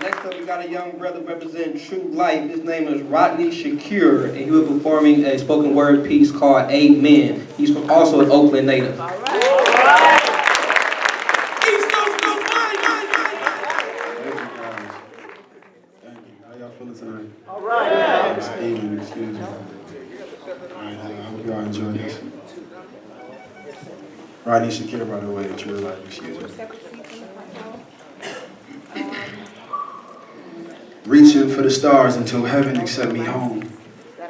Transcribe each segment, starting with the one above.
Next up, we got a young brother representing True Life. His name is Rodney Shakur, and he will be performing a spoken word piece called Amen. He's also an Oakland native. All right. East Coast, no fine. Thank you, guys. Thank you. How y'all feeling tonight? All right. It's evening, excuse me. All right, I hope y'all enjoy this. Rodney Shakur, by the way, True Life, excuse me. Reaching for the stars until heaven accept me home.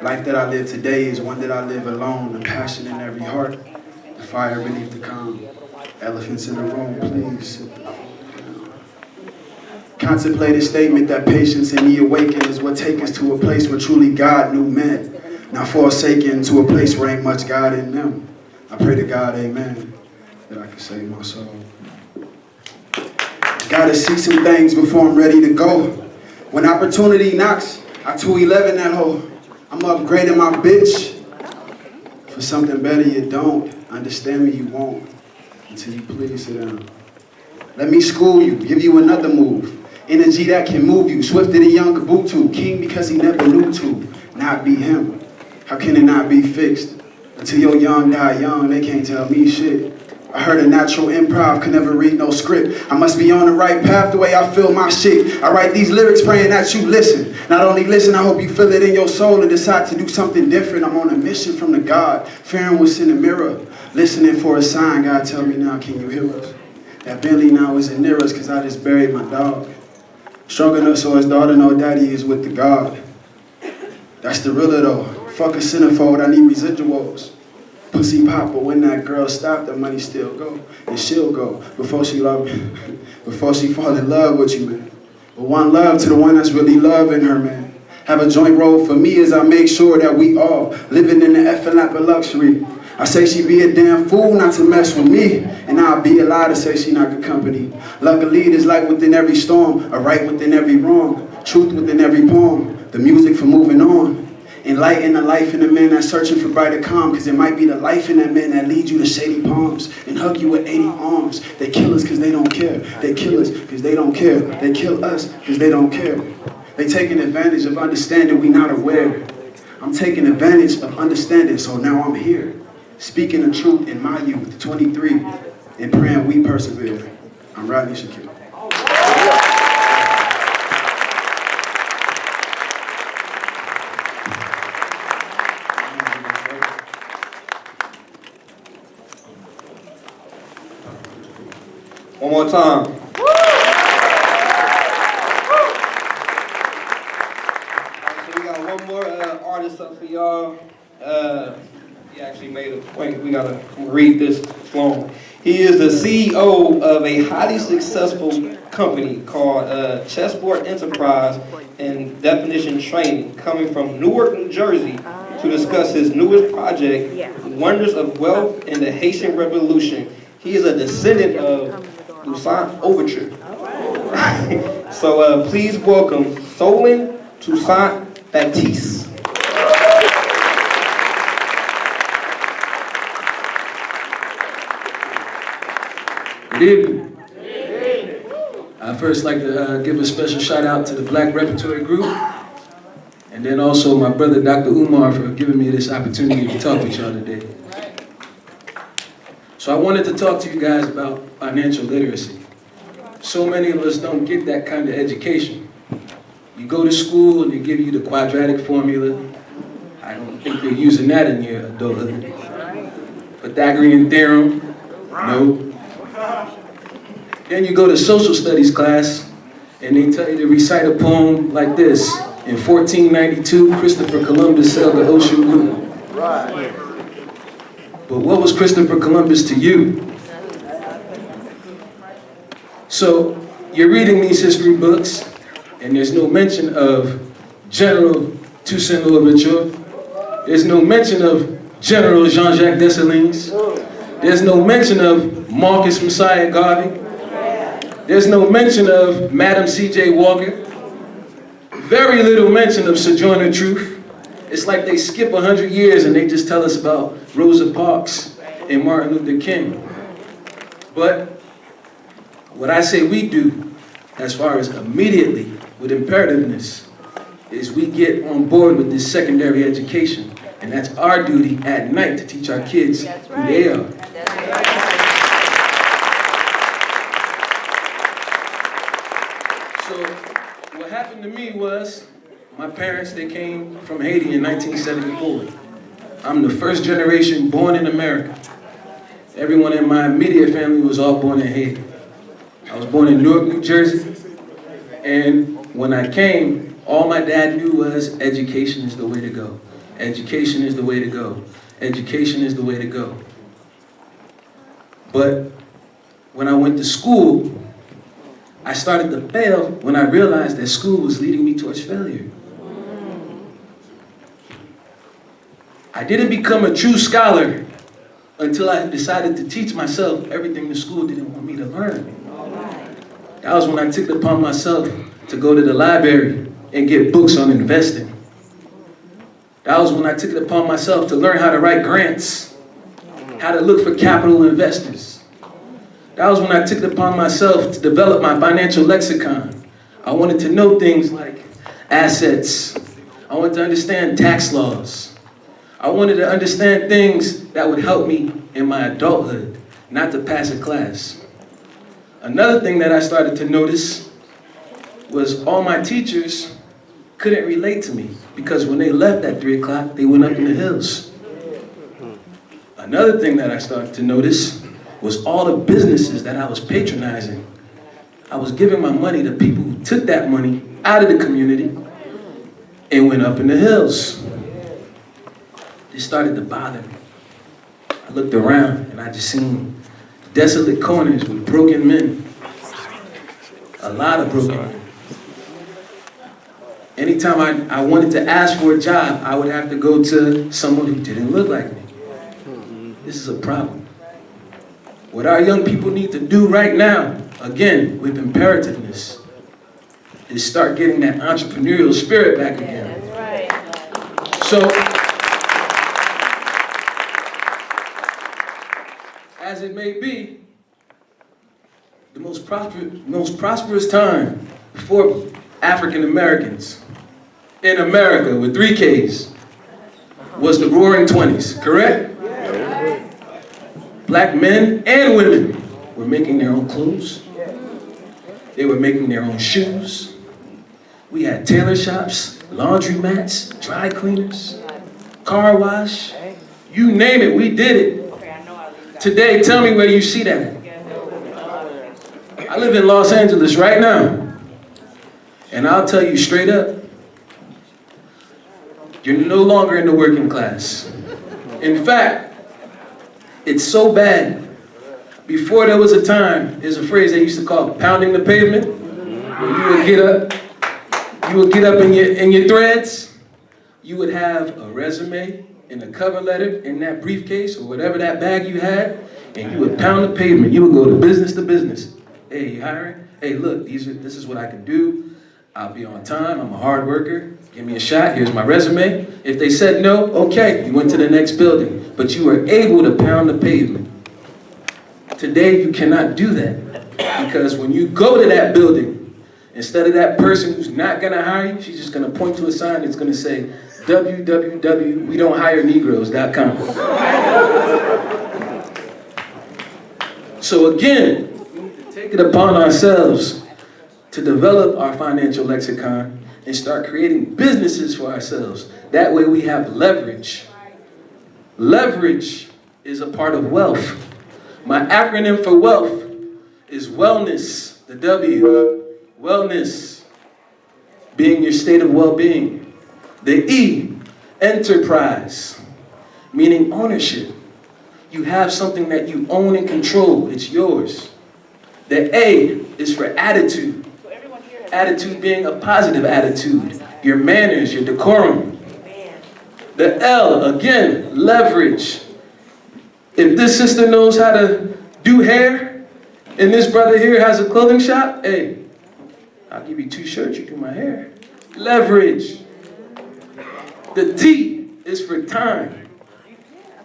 Life that I live today is one that I live alone. The passion in every heart, the fire beneath the calm. Elephants in the room, please sit the fuck down. Contemplate a statement that patience in the awaken is what takes us to a place where truly God knew men. Not forsaken to a place where ain't much God in them. I pray to God, amen, that I can save my soul. Gotta see some things before I'm ready to go. When opportunity knocks, I 211 that hoe. I'm upgrading my bitch. For something better you don't. Understand me you won't. Until you please sit down. Let me school you, give you another move. Energy that can move you. Swifter than young Kabutu. King because he never knew to. Not be him. How can it not be fixed? Until your young die young, they can't tell me shit. I heard a natural improv, could never read no script. I must be on the right path the way I feel my shit. I write these lyrics praying that you listen. Not only listen, I hope you feel it in your soul and decide to do something different. I'm on a mission from the God, fearing what's in the mirror. Listening for a sign, God tell me now, can you hear us? That Bentley now isn't near us cause I just buried my dog. Strong enough so his daughter know daddy is with the God. That's the realer though. Fuck a centerfold, I need residuals. Pussy pop, but when that girl stop, the money still go. And she'll go before she love me. Before she fall in love with you, man. But one love to the one that's really loving her, man. Have a joint role for me as I make sure that we all living in the effing lap of luxury. I say she be a damn fool not to mess with me. And I'll be a lie to say she not good company. Luckily, there's light within every storm. A right within every wrong. Truth within every poem. The music for moving on. Enlighten the life in the man that's searching for brighter calm. Cause it might be the life in that man that leads you to shady palms. And hug you with 80 arms. They kill us cause they don't care. They kill us cause they don't care. They kill us cause they don't care. They taking advantage of understanding we not aware. I'm taking advantage of understanding, so now I'm here. Speaking the truth in my youth, 23, and praying we persevere. I'm Rodney Shakur. One more time. So we got one more artist up for y'all. He actually made a point. We gotta read this slow. He is the CEO of a highly successful company called Chessboard Enterprise and Definition Training, coming from Newark, New Jersey, to discuss his newest project, Wonders of Wealth and the Haitian Revolution. He is a descendant of Toussaint Overture. So please welcome Solon Toussaint Baptiste. Good evening. I'd first like to give a special shout out to the Black Repertory Group, and then also my brother Dr. Umar for giving me this opportunity to talk with y'all today. So I wanted to talk to you guys about financial literacy. So many of us don't get that kind of education. You go to school and they give you the quadratic formula. I don't think they're using that in your adulthood. Pythagorean theorem, no. Then you go to social studies class and they tell you to recite a poem like this. In 1492, Christopher Columbus sailed the ocean blue. Right. But what was Christopher Columbus to you? So you're reading these history books and there's no mention of General Toussaint Louverture. There's no mention of General Jean-Jacques Dessalines. There's no mention of Marcus Messiah Garvey. There's no mention of Madam C.J. Walker. Very little mention of Sojourner Truth. It's like they skip 100 years and they just tell us about Rosa Parks and Martin Luther King. But what I say we do as far as immediately with imperativeness is we get on board with this secondary education. And that's our duty at night to teach our kids who they are. So what happened to me was, my parents, they came from Haiti in 1974. I'm the first generation born in America. Everyone in my immediate family was all born in Haiti. I was born in Newark, New Jersey. And when I came, all my dad knew was education is the way to go. Education is the way to go. Education is the way to go. But when I went to school, I started to fail when I realized that school was leading me towards failure. I didn't become a true scholar until I decided to teach myself everything the school didn't want me to learn. That was when I took it upon myself to go to the library and get books on investing. That was when I took it upon myself to learn how to write grants, how to look for capital investors. That was when I took it upon myself to develop my financial lexicon. I wanted to know things like assets. I wanted to understand tax laws. I wanted to understand things that would help me in my adulthood, not to pass a class. Another thing that I started to notice was all my teachers couldn't relate to me because when they left at 3 o'clock, they went up in the hills. Another thing that I started to notice was all the businesses that I was patronizing. I was giving my money to people who took that money out of the community and went up in the hills. This started to bother me. I looked around and I just seen desolate corners with broken men. A lot of broken men. Anytime I wanted to ask for a job, I would have to go to someone who didn't look like me. This is a problem. What our young people need to do right now, again, with imperativeness, is start getting that entrepreneurial spirit back again. So, as it may be, the most prosperous time for African Americans in America with 3 Ks was the Roaring 20s, correct? Black men and women were making their own clothes. They were making their own shoes. We had tailor shops, laundromats, dry cleaners, car wash, you name it, we did it. Today, tell me where you see that. I live in Los Angeles right now. And I'll tell you straight up, you're no longer in the working class. In fact, it's so bad. Before there was a time, there's a phrase they used to call pounding the pavement. You would get up in your threads, you would have a resume and a cover letter in that briefcase or whatever that bag you had, and you would pound the pavement. You would go to business. Hey, you hiring? Hey, look, this is what I can do. I'll be on time, I'm a hard worker, give me a shot, here's my resume. If they said no, okay, you went to the next building, but you were able to pound the pavement. Today, you cannot do that, because when you go to that building, instead of that person who's not gonna hire you, she's just gonna point to a sign that's gonna say, www.wedon'thirenegroes.com. So again, we need to take it upon ourselves to develop our financial lexicon and start creating businesses for ourselves. That way we have leverage. Leverage is a part of wealth. My acronym for wealth is wellness, the W. Wellness, being your state of well-being. The E, enterprise, meaning ownership. You have something that you own and control, it's yours. The A is for attitude. Attitude being a positive attitude, your manners, your decorum. The L, again, leverage. If this sister knows how to do hair, and this brother here has a clothing shop, hey, I'll give you 2 shirts, you do my hair. Leverage. The T is for time.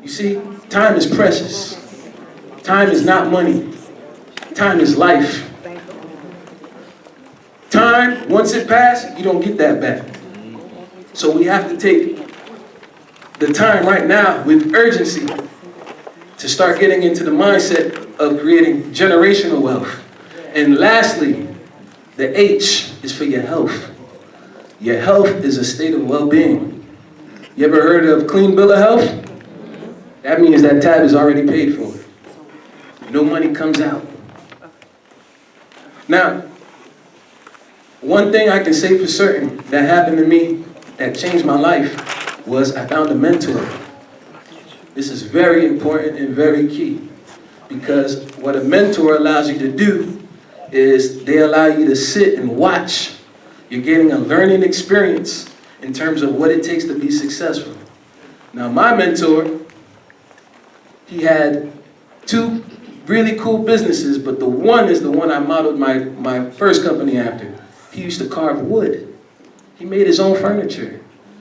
You see, time is precious. Time is not money. Time is life. time, once it passed, you don't get that back. So we have to take the time right now with urgency to start getting into the mindset of creating generational wealth. And lastly, the H is for your health. Your health is a state of well-being. You ever heard of clean bill of health? That means that tab is already paid for. No money comes out. Now, one thing I can say for certain that happened to me that changed my life was I found a mentor. This is very important and very key, because what a mentor allows you to do is they allow you to sit and watch. You're getting a learning experience in terms of what it takes to be successful. Now, my mentor, he had two really cool businesses, but the one is the one I modeled my first company after. He used to carve wood. He made his own furniture.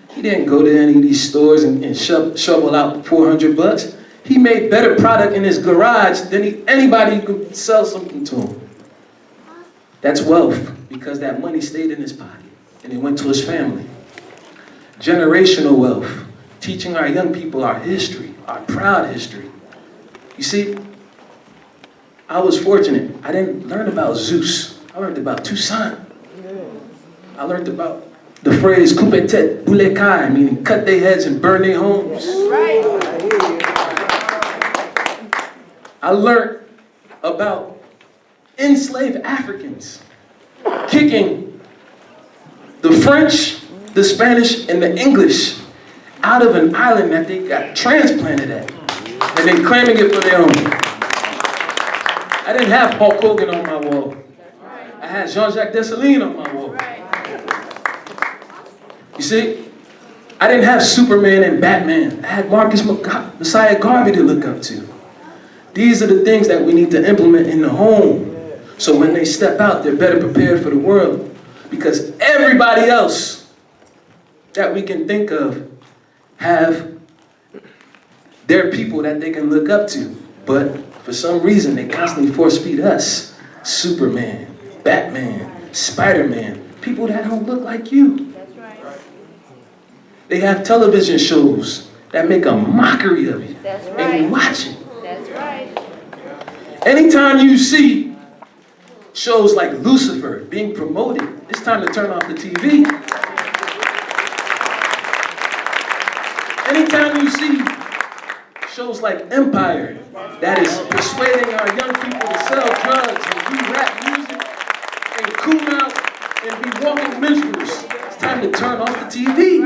He didn't go to any of these stores and shovel out $400. He made better product in his garage than anybody who could sell something to him. That's wealth, because that money stayed in his pocket and it went to his family. Generational wealth, teaching our young people our history, our proud history. You see, I was fortunate. I didn't learn about Zeus. I learned about Toussaint. I learned about the phrase coupe tête, boule kai, meaning cut their heads and burn their homes. I learned about enslaved Africans kicking the French, the Spanish, and the English out of an island that they got transplanted at, and then claiming it for their own. I didn't have Hulk Hogan on my wall. I had Jean-Jacques Dessalines on my wall. You see, I didn't have Superman and Batman. I had Marcus Messiah Garvey to look up to. These are the things that we need to implement in the home. So when they step out, they're better prepared for the world. Because everybody else that we can think of have their people that they can look up to. But for some reason, they constantly force-feed us. Superman, Batman, Spider-Man, people that don't look like you. That's right. They have television shows that make a mockery of you. That's right. And you watch it. That's right. Anytime you see shows like Lucifer being promoted, it's time to turn off the TV. Anytime you see shows like Empire that is persuading our young people to sell drugs and do rap music and cool out and be walking minstrels, it's time to turn off the TV.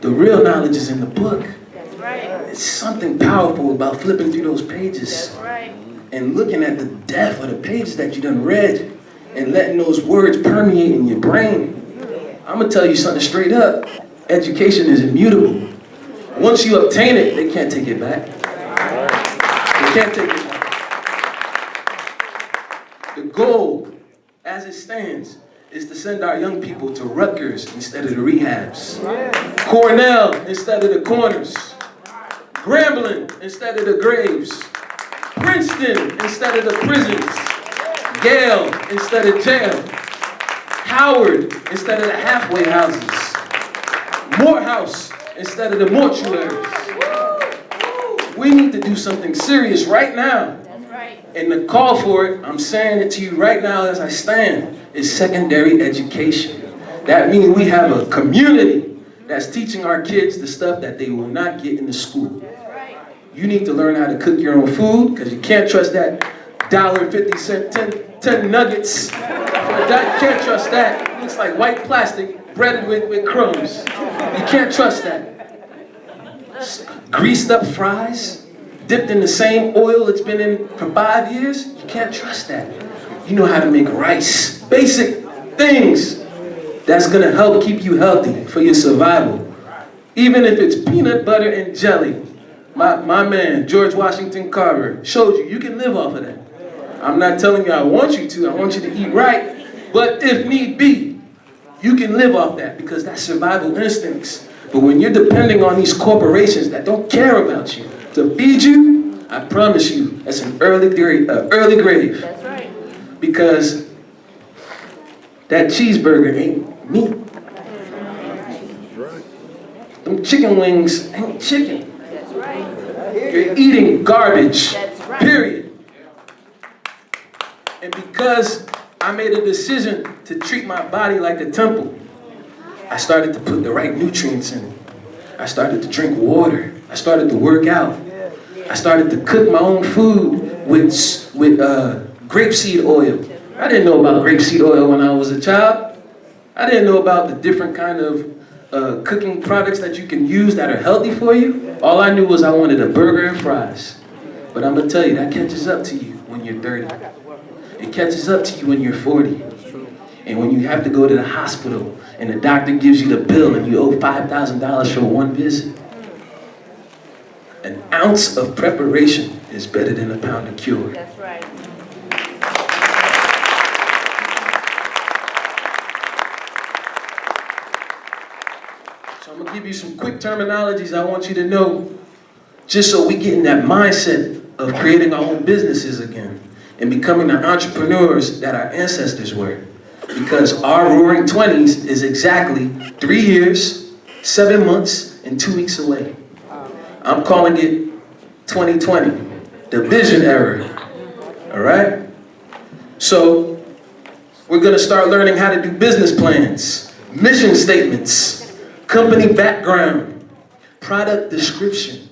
The real knowledge is in the book. That's right. It's something powerful about flipping through those pages That's right. and looking at the depth of the pages that you done read and letting those words permeate in your brain. I'm gonna tell you something straight up. Education is immutable. Once you obtain it, they can't take it back. They can't take it back. The goal, as it stands, is to send our young people to Rutgers instead of the rehabs. Cornell instead of the corners. Grambling instead of the graves. Princeton instead of the prisons. Yale instead of jail. Howard instead of the halfway houses. Morehouse instead of the mortuaries. We need to do something serious right now. That's right. And the call for it, I'm saying it to you right now as I stand, is secondary education. That means we have a community that's teaching our kids the stuff that they will not get in the school. That's right. You need to learn how to cook your own food, because you can't trust that $1.50, 10 nuggets. You can't trust that. It's like white plastic breaded with crumbs. You can't trust that. Greased up fries, dipped in the same oil it's been in for 5 years. You can't trust that. You know how to make rice. Basic things that's gonna help keep you healthy for your survival. Even if it's peanut butter and jelly. My man, George Washington Carver, showed you can live off of that. I'm not telling you I want you to, I want you to eat right. But if need be, you can live off that, because that's survival instincts. But when you're depending on these corporations that don't care about you to feed you, I promise you, that's an early grave. That's right. because that cheeseburger ain't meat. Them chicken wings ain't chicken. You're eating garbage, period. And because I made a decision to treat my body like a temple, I started to put the right nutrients in it. I started to drink water. I started to work out. I started to cook my own food with grapeseed oil. I didn't know about grapeseed oil when I was a child. I didn't know about the different kind of cooking products that you can use that are healthy for you. All I knew was I wanted a burger and fries. But I'm gonna tell you, that catches up to you when you're 30. It catches up to you when you're 40. And when you have to go to the hospital and the doctor gives you the bill and you owe $5,000 for one visit. An ounce of preparation is better than a pound of cure. That's right. So I'm gonna give you some quick terminologies I want you to know, just so we get in that mindset of creating our own businesses again and becoming the entrepreneurs that our ancestors were. Because our roaring 20s is exactly 3 years, 7 months, and 2 weeks away. I'm calling it 2020, the vision era, all right? So we're gonna start learning how to do business plans, mission statements, company background, product description,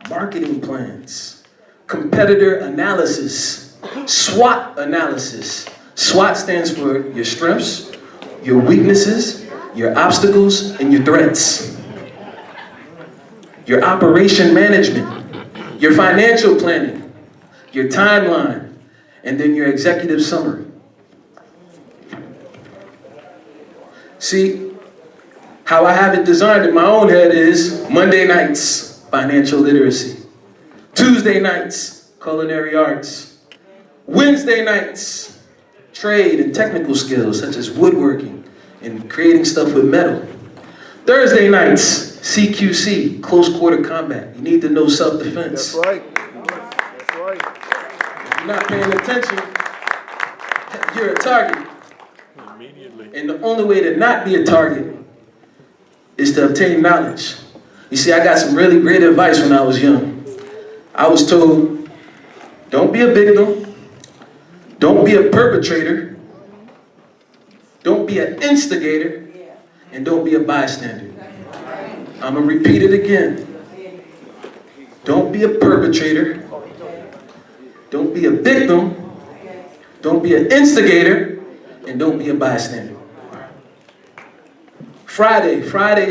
marketing plans, competitor analysis, SWOT analysis. SWOT stands for your strengths, your weaknesses, your obstacles, and your threats. Your operation management, your financial planning, your timeline, and then your executive summary. See, how I have it designed in my own head is Monday nights, financial literacy. Tuesday nights, culinary arts. Wednesday nights, trade and technical skills such as woodworking and creating stuff with metal. Thursday nights, CQC, close quarter combat. You need to know self-defense. That's right. That's right. If you're not paying attention, you're a target. Immediately. And the only way to not be a target is to obtain knowledge. You see, I got some really great advice when I was young. I was told, don't be a victim. Don't be a perpetrator. Don't be an instigator. And don't be a bystander. I'm gonna repeat it again. Don't be a perpetrator. Don't be a victim. Don't be an instigator. And don't be a bystander. Friday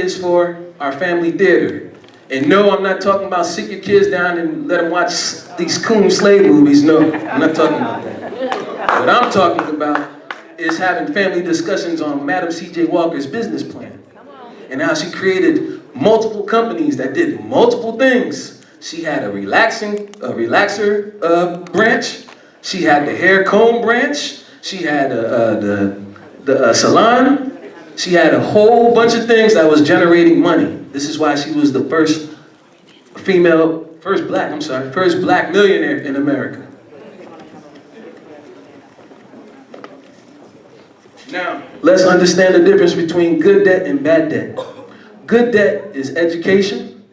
is for our family theater. And no, I'm not talking about sit your kids down and let them watch these coon slave movies. No, I'm not talking about that. What I'm talking about is having family discussions on Madam C.J. Walker's business plan and how she created multiple companies that did multiple things. She had a relaxer branch. She had the hair comb branch. She had the salon. She had a whole bunch of things that was generating money. This is why she was the first black millionaire in America. Now, let's understand the difference between good debt and bad debt. Good debt is education,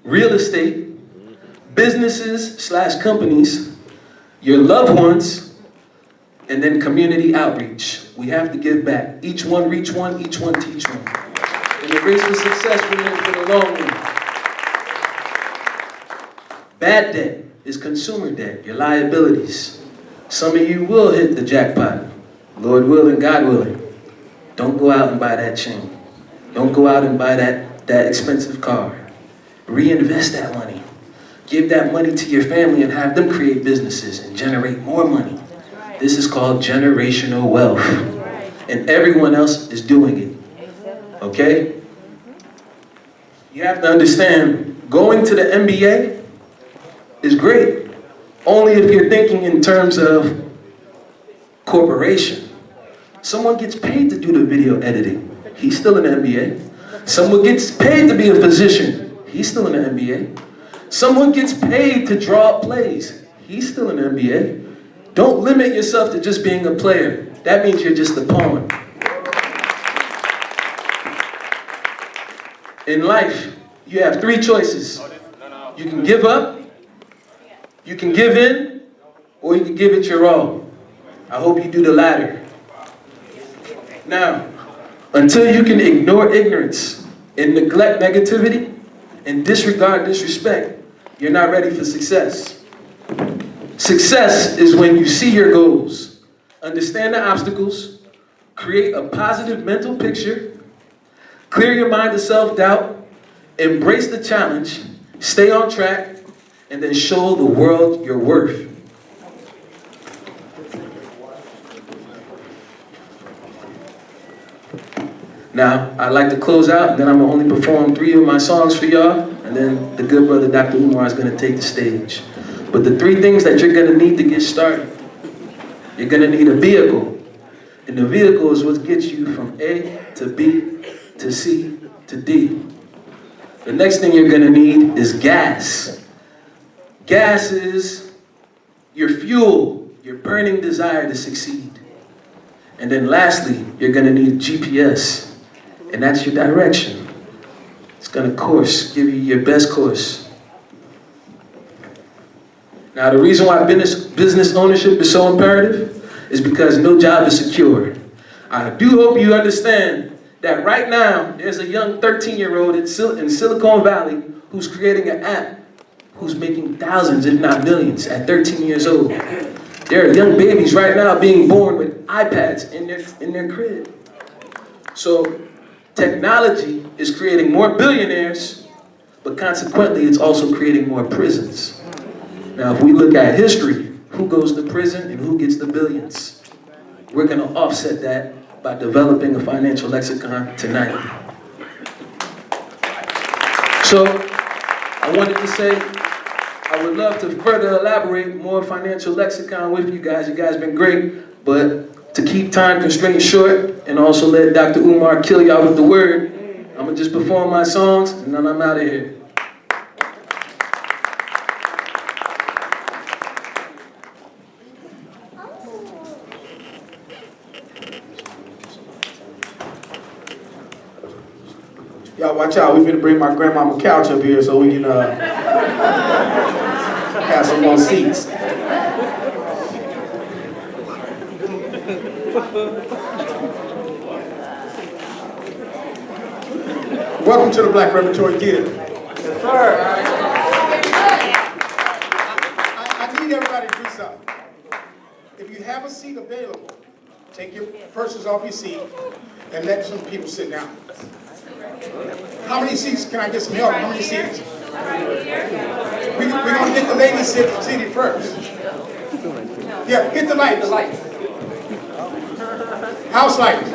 real estate, businesses/companies, your loved ones, and then community outreach. We have to give back. Each one reach one, each one teach one. In the race for success, we're in for the long run. Bad debt is consumer debt, your liabilities. Some of you will hit the jackpot. Lord willing, God willing. Don't go out and buy that chain. Don't go out and buy that expensive car. Reinvest that money. Give that money to your family and have them create businesses and generate more money. This is called generational wealth. And everyone else is doing it. Okay? You have to understand, going to the NBA is great. Only if you're thinking in terms of corporation. Someone gets paid to do the video editing. He's still in the NBA. Someone gets paid to be a physician. He's still in the NBA. Someone gets paid to draw up plays. He's still in the NBA. Don't limit yourself to just being a player. That means you're just a pawn. In life, you have three choices. You can give up, you can give in, or you can give it your all. I hope you do the latter. Now, until you can ignore ignorance and neglect negativity and disregard disrespect, you're not ready for success. Success is when you see your goals, understand the obstacles, create a positive mental picture, clear your mind of self-doubt, embrace the challenge, stay on track, and then show the world your worth. Now, I'd like to close out, and then I'm going to only perform 3 of my songs for y'all, and then the good brother Dr. Umar is going to take the stage. But the 3 things that you're going to need to get started: you're going to need a vehicle, and the vehicle is what gets you from A to B to C to D. The next thing you're going to need is gas. Gas is your fuel, your burning desire to succeed. And then lastly, you're going to need GPS. And that's your direction. It's going to give you your best course. Now, the reason why business ownership is so imperative is because no job is secure. I do hope you understand that right now, there's a young 13-year-old in Silicon Valley who's creating an app who's making thousands, if not millions, at 13 years old. There are young babies right now being born with iPads in their crib. So, technology is creating more billionaires, but consequently, it's also creating more prisons. Now, if we look at history, who goes to prison and who gets the billions? We're going to offset that by developing a financial lexicon tonight. So, I wanted to say, I would love to further elaborate more financial lexicon with you guys. You guys have been great, but to keep time constraints short and also let Dr. Umar kill y'all with the word, I'm going to just perform my songs and then I'm out of here. Y'all watch out, we finna bring my grandmama couch up here so we can have some more seats. Welcome to the Black Repertory Theater. Yes, sir. I need everybody to do something. If you have a seat available, take your purses off your seat and let some people sit down. How many seats? Can I get some help? How many seats? We're going to get the ladies seated first. Yeah, hit the lights. House lights.